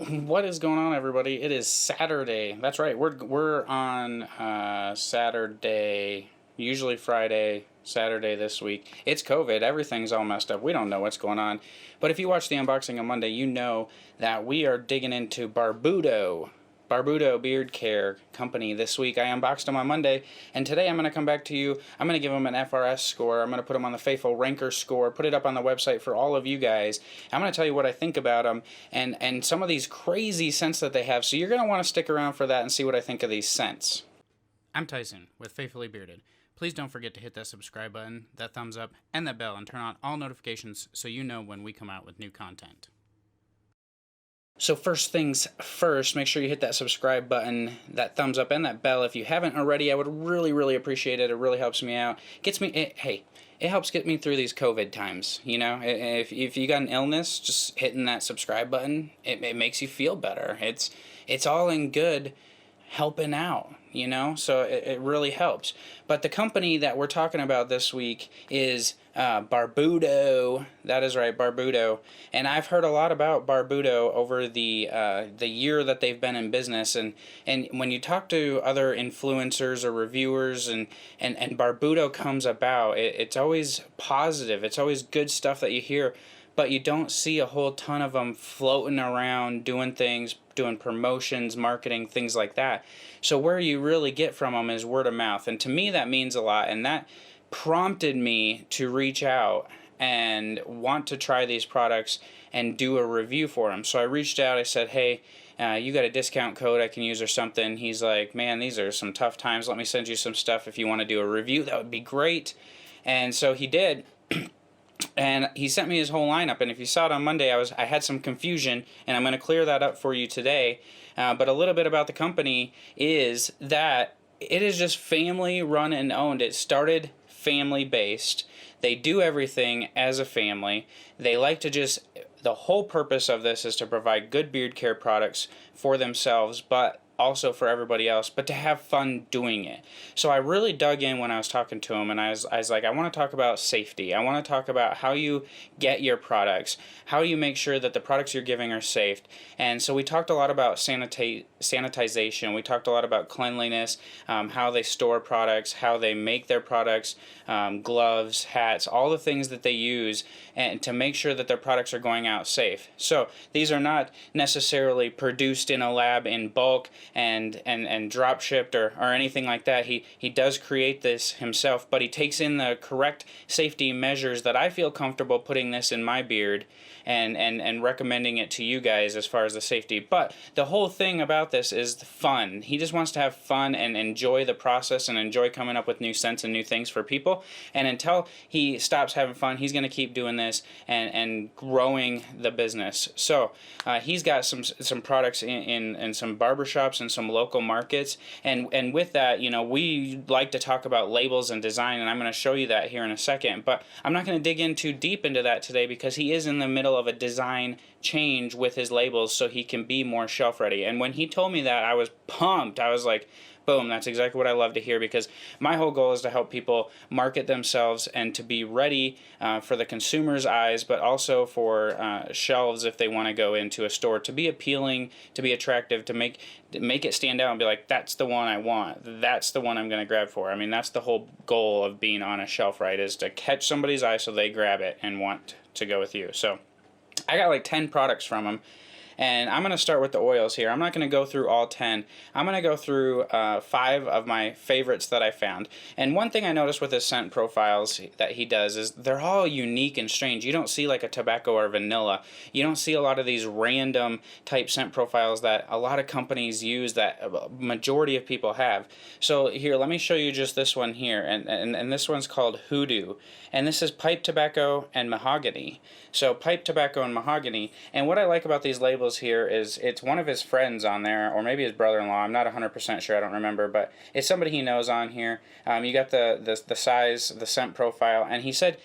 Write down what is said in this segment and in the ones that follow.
What is going on, everybody? It is Saturday. That's right. We're on Saturday. Usually Friday, Saturday this week. It's COVID. Everything's all messed up. We don't know what's going on. But if you watch the unboxing on Monday, you know that we are digging into Barbudo. Barbudo Beard Care Company this week. I unboxed them on Monday, and today I'm going to come back to you. I'm going to give them an FRS score. I'm going to put them on the Faithful Ranker score, put it up on the website for all of you guys. I'm going to tell you what I think about them and some of these crazy scents that they have. So you're going to want to stick around for that and see what I think of these scents. I'm Tyson with Faithfully Bearded. Please don't forget to hit that subscribe button, that thumbs up, and that bell, and turn on all notifications so you know when we come out with new content. So first things first, make sure you hit that subscribe button, that thumbs up, and that bell. If you haven't already, I would really appreciate it. It really helps me out. It helps get me through these COVID times. You know, if you got an illness, just hitting that subscribe button, it makes you feel better. It's all in good helping out, you know, so it really helps. But the company that we're talking about this week is Barbudo. That is right, Barbudo. And I've heard a lot about Barbudo over the year that they've been in business. And when you talk to other influencers or reviewers and Barbudo comes about, it's always positive. It's always good stuff that you hear. But you don't see a whole ton of them floating around doing things, doing promotions, marketing, things like that. So where you really get from them is word of mouth. And to me, that means a lot. And that prompted me to reach out and want to try these products and do a review for them. So I reached out. I said, hey, you got a discount code I can use or something? He's like, man, these are some tough times. Let me send you some stuff if you want to do a review. That would be great. And so he did. And he sent me his whole lineup, and if you saw it on Monday, I had some confusion, and I'm going to clear that up for you today. But a little bit about the company is that it is just family run and owned. It started family based. They do everything as a family. They like to the whole purpose of this is to provide good beard care products for themselves, but also for everybody else, but to have fun doing it. So I really dug in when I was talking to him, and I was like, I want to talk about safety. I want to talk about how you get your products, how you make sure that the products you're giving are safe. And so we talked a lot about sanitization. We talked a lot about cleanliness, how they store products, how they make their products, gloves, hats, all the things that they use, and to make sure that their products are going out safe. So these are not necessarily produced in a lab in bulk and drop shipped or anything like that. He does create this himself, but he takes in the correct safety measures that I feel comfortable putting this in my beard and recommending it to you guys as far as the safety. But the whole thing about this is the fun. He just wants to have fun and enjoy the process and enjoy coming up with new scents and new things for people. And until he stops having fun, he's going to keep doing this and growing the business. So he's got some products in some barbershops and some local markets. And with that, you know, we like to talk about labels and design, and I'm going to show you that here in a second. But I'm not going to dig in too deep into that today because he is in the middle of a design change with his labels so he can be more shelf ready. And when he told me that, I was pumped. I was like, boom, that's exactly what I love to hear, because my whole goal is to help people market themselves and to be ready for the consumer's eyes, but also for shelves if they want to go into a store, to be appealing, to be attractive, to make it stand out and be like, that's the one I want. That's the one I'm going to grab for. I mean, that's the whole goal of being on a shelf, right, is to catch somebody's eye so they grab it and want to go with you. So I got like 10 products from him. And I'm going to start with the oils here. I'm not going to go through all 10. I'm going to go through 5 of my favorites that I found. And one thing I noticed with his scent profiles that he does is they're all unique and strange. You don't see like a tobacco or vanilla. You don't see a lot of these random type scent profiles that a lot of companies use that a majority of people have. So here, let me show you just this one here. And this one's called Hoodoo. And this is pipe tobacco and mahogany. So pipe tobacco and mahogany. And what I like about these labels here is it's one of his friends on there, or maybe his brother-in-law. I'm not 100% sure. I don't remember, but it's somebody he knows on here. You got the size, the scent profile, and he said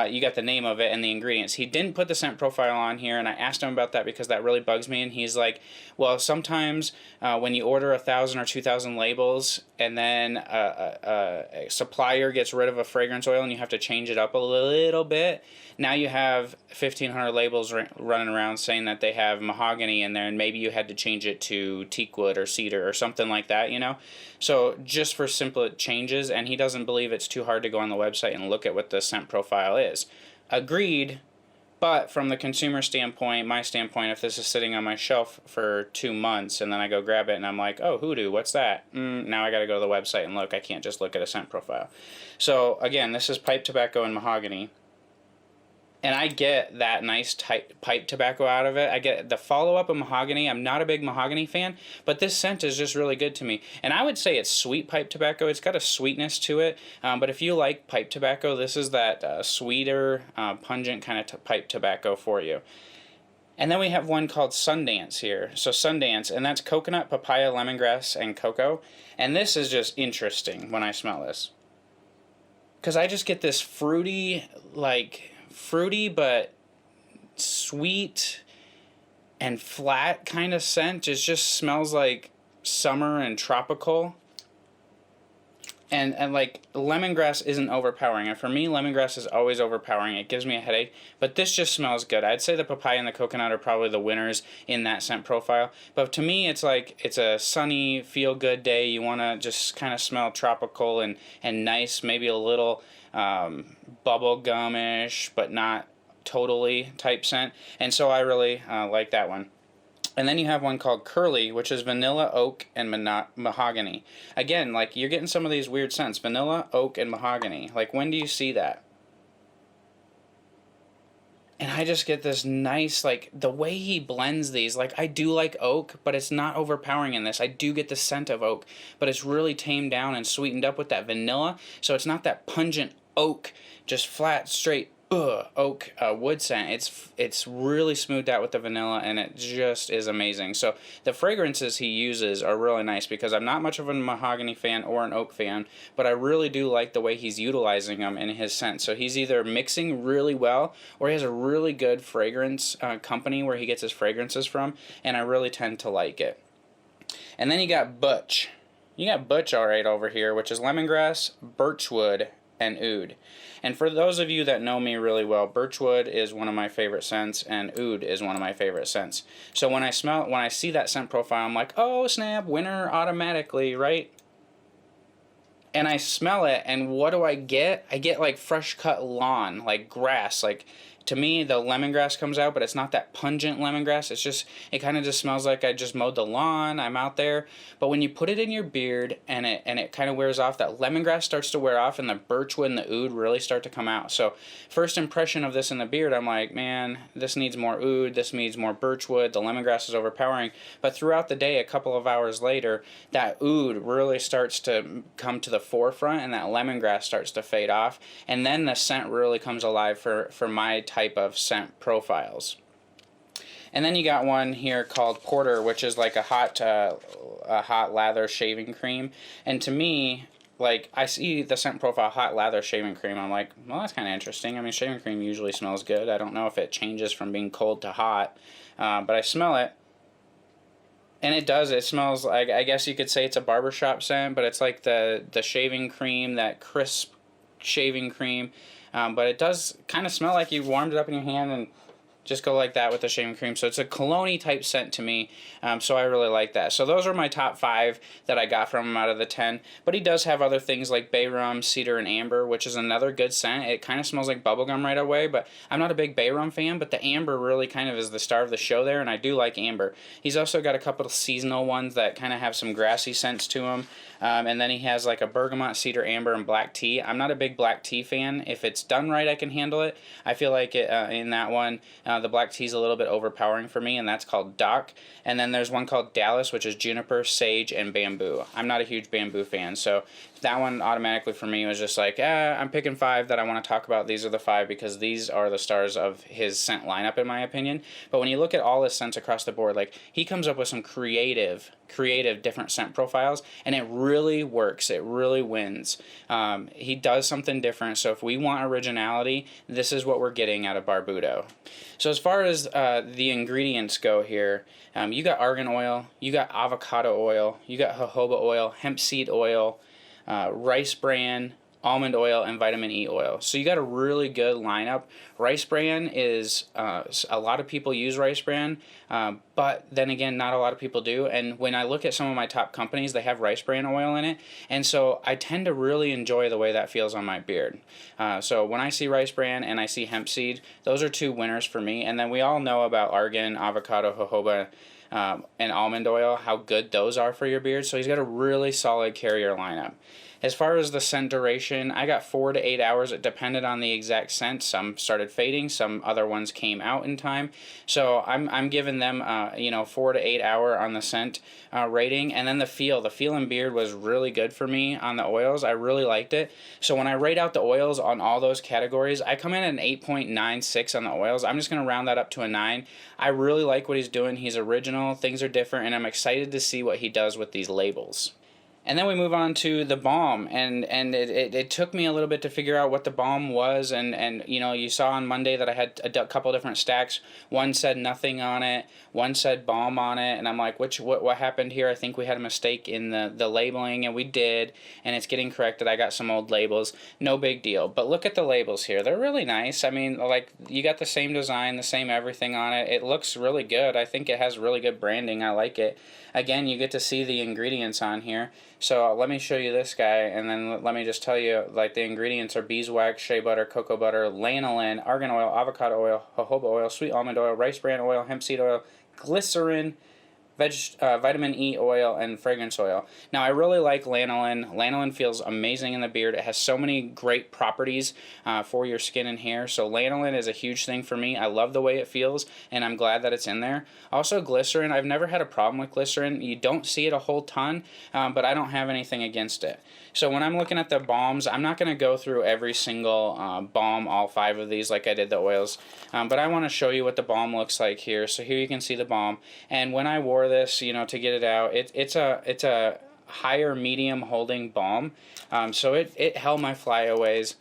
you got the name of it and the ingredients. He didn't put the scent profile on here, and I asked him about that because that really bugs me. And he's like, well, sometimes when you order 1,000 or 2,000 labels, and then a supplier gets rid of a fragrance oil and you have to change it up a little bit. Now you have 1,500 labels running around saying that they have mahogany in there, and maybe you had to change it to teakwood or cedar or something like that, you know? So just for simple changes, and he doesn't believe it's too hard to go on the website and look at what the scent profile is. Agreed. But from the consumer standpoint, my standpoint, if this is sitting on my shelf for 2 months and then I go grab it and I'm like, oh, hoodoo, what's that? Now I got to go to the website and look. I can't just look at a scent profile. So again, this is pipe tobacco and mahogany. And I get that nice tight pipe tobacco out of it. I get the follow-up of mahogany. I'm not a big mahogany fan, but this scent is just really good to me. And I would say it's sweet pipe tobacco. It's got a sweetness to it. But if you like pipe tobacco, this is that sweeter, pungent kind of pipe tobacco for you. And then we have one called Sundance here. So Sundance, and that's coconut, papaya, lemongrass, and cocoa. And this is just interesting when I smell this, because I just get this fruity but sweet and flat kind of scent. It just smells like summer and tropical. And like lemongrass isn't overpowering. And for me, lemongrass is always overpowering. It gives me a headache. But this just smells good. I'd say the papaya and the coconut are probably the winners in that scent profile. But to me, it's like it's a sunny, feel-good day. You want to just kind of smell tropical and nice, maybe a little bubble gumish, but not totally type scent. And so I really like that one. And then you have one called Curly, which is vanilla, oak, and mahogany. Again, like, you're getting some of these weird scents. Vanilla, oak, and mahogany. Like, when do you see that? And I just get this nice, like, the way he blends these. Like, I do like oak, but it's not overpowering in this. I do get the scent of oak, but it's really tamed down and sweetened up with that vanilla. So it's not that pungent oak, just flat, straight oak wood scent. It's really smoothed out with the vanilla, and it just is amazing. So the fragrances he uses are really nice, because I'm not much of a mahogany fan or an oak fan, but I really do like the way he's utilizing them in his scent. So he's either mixing really well, or he has a really good fragrance company where he gets his fragrances from, and I really tend to like it. And then you got Butch. You got Butch all right over here, which is lemongrass, birchwood, and oud. And for those of you that know me really well, birchwood is one of my favorite scents, and oud is one of my favorite scents. So when I see that scent profile, I'm like, oh snap, winner automatically, right? And I smell it, and what do I get? I get like fresh cut lawn, like grass. Like, to me, the lemongrass comes out, but it's not that pungent lemongrass. It kind of just smells like I just mowed the lawn. I'm out there. But when you put it in your beard and it kind of wears off, that lemongrass starts to wear off, and the birchwood and the oud really start to come out. So first impression of this in the beard, I'm like, man, this needs more oud. This needs more birchwood. The lemongrass is overpowering. But throughout the day, a couple of hours later, that oud really starts to come to the forefront, and that lemongrass starts to fade off. And then the scent really comes alive for my type of scent profiles. And then you got one here called Porter, which is like a hot lather shaving cream. And to me, like, I see the scent profile hot lather shaving cream, I'm like, well, that's kind of interesting. I mean, shaving cream usually smells good. I don't know if it changes from being cold to hot, but I smell it. And it does. It smells like, I guess you could say it's a barbershop scent, but it's like the shaving cream, that crisp shaving cream. But it does kind of smell like you warmed it up in your hand and just go like that with the shaving cream. So it's a cologne-y type scent to me, so I really like that. So those are my top 5 that I got from him out of the 10. But he does have other things like bay rum, cedar, and amber, which is another good scent. It kind of smells like bubblegum right away, but I'm not a big bay rum fan, but the amber really kind of is the star of the show there, and I do like amber. He's also got a couple of seasonal ones that kind of have some grassy scents to them. And then he has like a bergamot, cedar, amber, and black tea. I'm not a big black tea fan. If it's done right, I can handle it. I feel like in that one, the black tea is a little bit overpowering for me, and that's called Doc. And then there's one called Dallas, which is juniper, sage, and bamboo. I'm not a huge bamboo fan, so that one automatically for me was just like, I'm picking 5 that I want to talk about. These are the 5 because these are the stars of his scent lineup, in my opinion. But when you look at all his scents across the board, like, he comes up with some creative different scent profiles, and it really works. It really wins. He does something different, so if we want originality, this is what we're getting out of Barbudo. So as far as the ingredients go here, you got argan oil, you got avocado oil, you got jojoba oil, hemp seed oil, rice bran, almond oil, and vitamin E oil. So you got a really good lineup. Rice bran is, a lot of people use rice bran, but then again, not a lot of people do. And when I look at some of my top companies, they have rice bran oil in it. And so I tend to really enjoy the way that feels on my beard. So when I see rice bran and I see hemp seed, those are two winners for me. And then we all know about argan, avocado, jojoba, and almond oil, how good those are for your beard. So he's got a really solid carrier lineup. As far as the scent duration, I got 4 to 8 hours. It depended on the exact scent. Some started fading, some other ones came out in time. So I'm giving them 4 to 8 hour on the scent rating. And then the feel in beard was really good for me on the oils. I really liked it. So when I rate out the oils on all those categories, I come in at an 8.96 on the oils. I'm just going to round that up to a 9. I really like what he's doing. He's original, things are different, and I'm excited to see what he does with these labels. And then we move on to the Balm, and it took me a little bit to figure out what the Balm was, and you saw on Monday that I had a couple different stacks. One said nothing on it, one said Balm on it, and I'm like, what happened here? I think we had a mistake in the labeling, and we did, and it's getting corrected. I got some old labels, no big deal. But look at the labels here. They're really nice. I mean, like, you got the same design, the same everything on it. It looks really good. I think it has really good branding. I like it. Again, you get to see the ingredients on here. So let me show you this guy, and then let me just tell you, like, the ingredients are beeswax, shea butter, cocoa butter, lanolin, argan oil, avocado oil, jojoba oil, sweet almond oil, rice bran oil, hemp seed oil, glycerin, vitamin E oil, and fragrance oil. Now, I really like lanolin. Lanolin feels amazing in the beard. It has so many great properties for your skin and hair. So lanolin is a huge thing for me. I love the way it feels, and I'm glad that it's in there. Also, glycerin. I've never had a problem with glycerin. You don't see it a whole ton, but I don't have anything against it. So when I'm looking at the balms, I'm not going to go through every single balm, all 5 of these, like I did the oils. But I want to show you what the balm looks like here. So here you can see the balm. And when I wore this, to get it out, it's a higher medium holding balm. So it held my flyaways.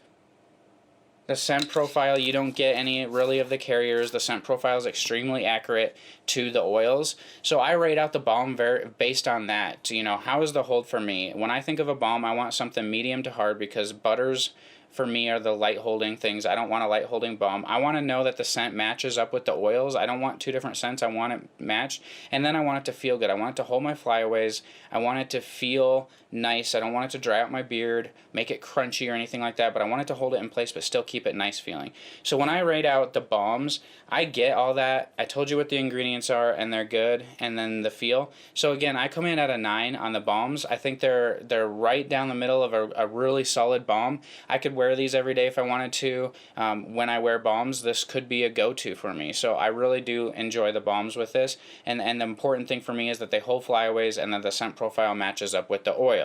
The scent profile, you don't get any really of the carriers. The scent profile is extremely accurate to the oils. So I rate out the balm based on that. How is the hold for me? When I think of a balm, I want something medium to hard, because butters for me are the light holding things. I don't want a light holding balm. I want to know that the scent matches up with the oils. I don't want 2 different scents. I want it matched. And then I want it to feel good. I want it to hold my flyaways. I want it to feel nice. I don't want it to dry out my beard, make it crunchy or anything like that, but I want it to hold it in place but still keep it nice feeling. So when I rate out the balms, I get all that. I told you what the ingredients are, and they're good, and then the feel. So again, I come in at a 9 on the balms. I think they're right down the middle of a really solid balm. I could wear these every day if I wanted to. When I wear balms, this could be a go-to for me. So I really do enjoy the balms with this, and the important thing for me is that they hold flyaways and that the scent profile matches up with the oil.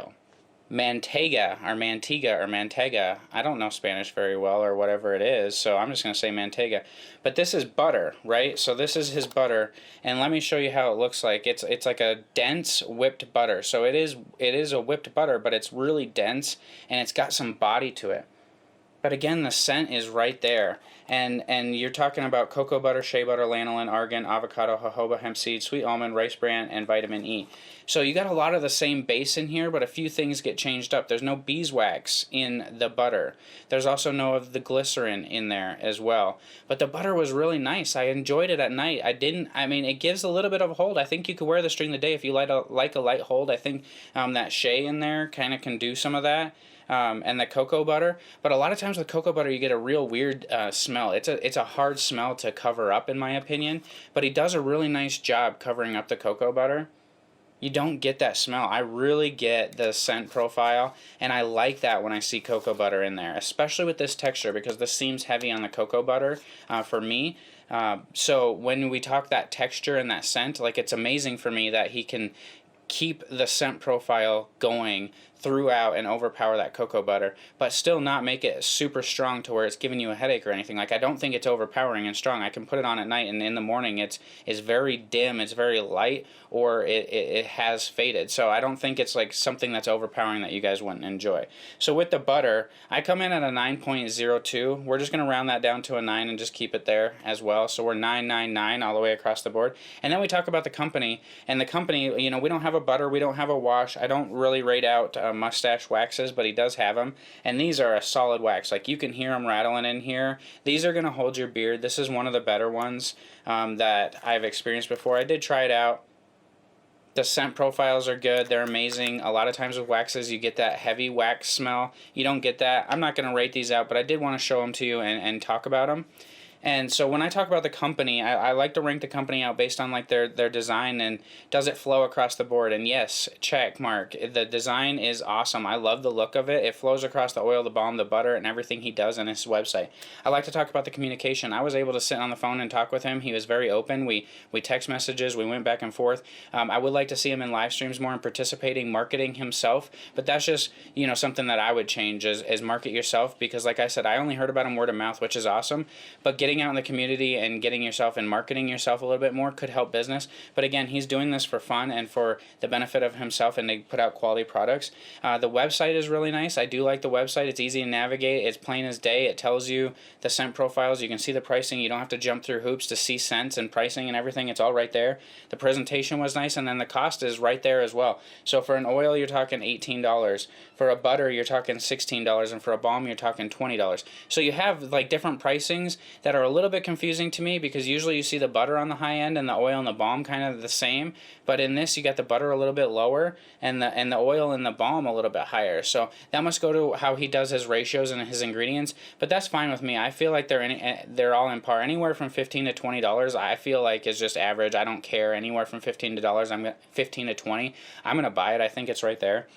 Manteiga, I don't know Spanish very well, or whatever it is, so I'm just going to say Manteiga. But this is butter, right? So this is his butter, and let me show you how it looks like. It's like a dense whipped butter. So it is a whipped butter, but it's really dense, and it's got some body to it. But again, the scent is right there. And you're talking about cocoa butter, shea butter, lanolin, argan, avocado, jojoba, hemp seed, sweet almond, rice bran, and vitamin E. So you got a lot of the same base in here, but a few things get changed up. There's no beeswax in the butter. There's also no of the glycerin in there as well. But the butter was really nice. I enjoyed it at night. It gives a little bit of a hold. I think you could wear this during the day if you like a light hold. I think that shea in there kind of can do some of that. And the cocoa butter, but a lot of times with cocoa butter you get a real weird smell. It's a hard smell to cover up, in my opinion, but he does a really nice job covering up the cocoa butter. You don't get that smell. I really get the scent profile, and I like that when I see cocoa butter in there, especially with this texture, because this seems heavy on the cocoa butter for me. So when we talk that texture and that scent, like, it's amazing for me that he can keep the scent profile going throughout and overpower that cocoa butter, but still not make it super strong to where it's giving you a headache or anything. Like, I don't think it's overpowering and strong. I can put it on at night, and in the morning it's very dim, it's very light, or it has faded. So I don't think it's like something that's overpowering that you guys wouldn't enjoy. So with the butter, I come in at a 9.02. We're just going to round that down to a 9 and just keep it there as well. So we're 999 all the way across the board. And then we talk about the company, and the company, you know, we don't have a butter, we don't have a wash. I don't really rate out mustache waxes, but he does have them, and these are a solid wax. Like, you can hear them rattling in here. These are going to hold your beard. This is one of the better ones that I've experienced before. I did try it out. The scent profiles are good. They're amazing. A lot of times with waxes, you get that heavy wax smell. You don't get that. I'm not going to rate these out, but I did want to show them to you and talk about them. And so when I talk about the company, I like to rank the company out based on like their design and does it flow across the board. And yes, check mark. The design is awesome. I love the look of it. It flows across the oil, the balm, the butter, and everything he does on his website. I like to talk about the communication. I was able to sit on the phone and talk with him. He was very open. We text messages. We went back and forth. I would like to see him in live streams more and participating, marketing himself. But that's just, you know, something that I would change is market yourself, because like I said, I only heard about him word of mouth, which is awesome. But getting out in the community and getting yourself and marketing yourself a little bit more could help business. But again, he's doing this for fun and for the benefit of himself, and to put out quality products. The website is really nice. I do like the website. It's easy to navigate. It's plain as day. It tells you the scent profiles. You can see the pricing. You don't have to jump through hoops to see scents and pricing and everything. It's all right there. The presentation was nice, and then the cost is right there as well. So for an oil, you're talking $18. For a butter, you're talking $16, and for a balm, you're talking $20. So you have like different pricings that are a little bit confusing to me, because usually you see the butter on the high end and the oil and the balm kind of the same, but in this you got the butter a little bit lower and the oil and the balm a little bit higher. So that must go to how he does his ratios and his ingredients, but that's fine with me. I feel like they're all in par. Anywhere from $15 to $20 I feel like is just average. I don't care. Anywhere from $15 to $20 I'm gonna buy it. I think it's right there.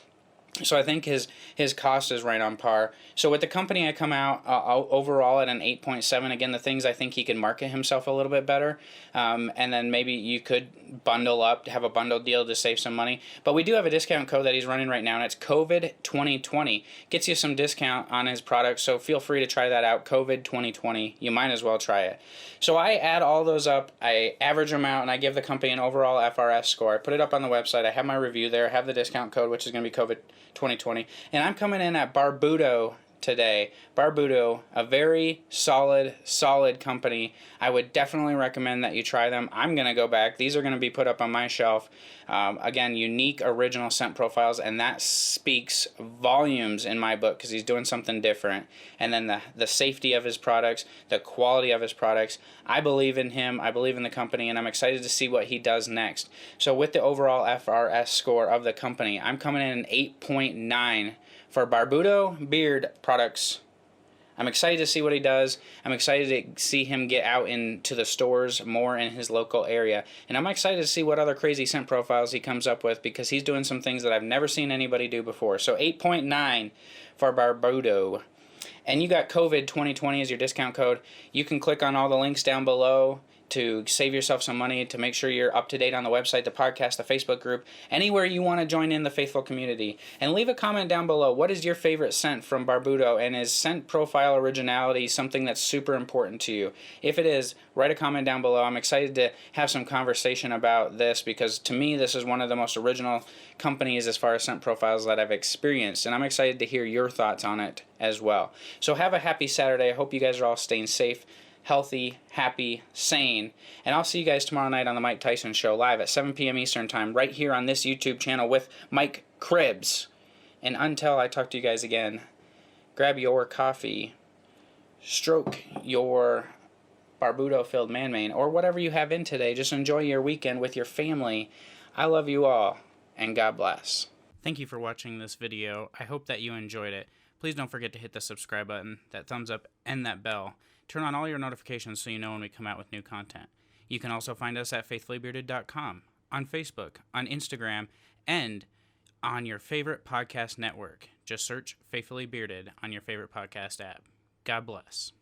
So I think his cost is right on par. So with the company, I come out overall at an 8.7. Again, the things I think he can market himself a little bit better. And then maybe you could bundle up, have a bundle deal to save some money. But we do have a discount code that he's running right now, and it's COVID 2020. Gets you some discount on his products, so feel free to try that out. COVID 2020. You might as well try it. So I add all those up, I average them out, and I give the company an overall FRS score. I put it up on the website. I have my review there. I have the discount code, which is going to be COVID 2020. And I'm coming in at Barbudo today. Barbudo, a very solid company. I would definitely recommend that you try them. I'm going to go back. These are going to be put up on my shelf. Again, unique original scent profiles, and that speaks volumes in my book, because he's doing something different. And then the safety of his products, the quality of his products. I believe in him. I believe in the company, and I'm excited to see what he does next. So with the overall FRS score of the company, I'm coming in an 8.9 for Barbudo Beard Products. I'm excited to see what he does. I'm excited to see him get out into the stores more in his local area. And I'm excited to see what other crazy scent profiles he comes up with, because he's doing some things that I've never seen anybody do before. So 8.9 for Barbudo. And you got COVID 2020 as your discount code. You can click on all the links down below to save yourself some money, to make sure you're up to date on the website, the podcast, the Facebook group, anywhere you want to join in the faithful community. And leave a comment down below. What is your favorite scent from Barbudo? And is scent profile originality something that's super important to you? If it is, write a comment down below. I'm excited to have some conversation about this, because to me this is one of the most original companies as far as scent profiles that I've experienced. And I'm excited to hear your thoughts on it as well. So have a happy Saturday. I hope you guys are all staying safe, healthy, happy, sane, and I'll see you guys tomorrow night on the Mike Tyson Show, live at 7 p.m. Eastern Time, right here on this YouTube channel with Mike Cribbs. And until I talk to you guys again, grab your coffee, stroke your Barbudo-filled man-mane, or whatever you have in today. Just enjoy your weekend with your family. I love you all, and God bless. Thank you for watching this video. I hope that you enjoyed it. Please don't forget to hit the subscribe button, that thumbs up, and that bell. Turn on all your notifications so you know when we come out with new content. You can also find us at faithfullybearded.com, on Facebook, on Instagram, and on your favorite podcast network. Just search Faithfully Bearded on your favorite podcast app. God bless.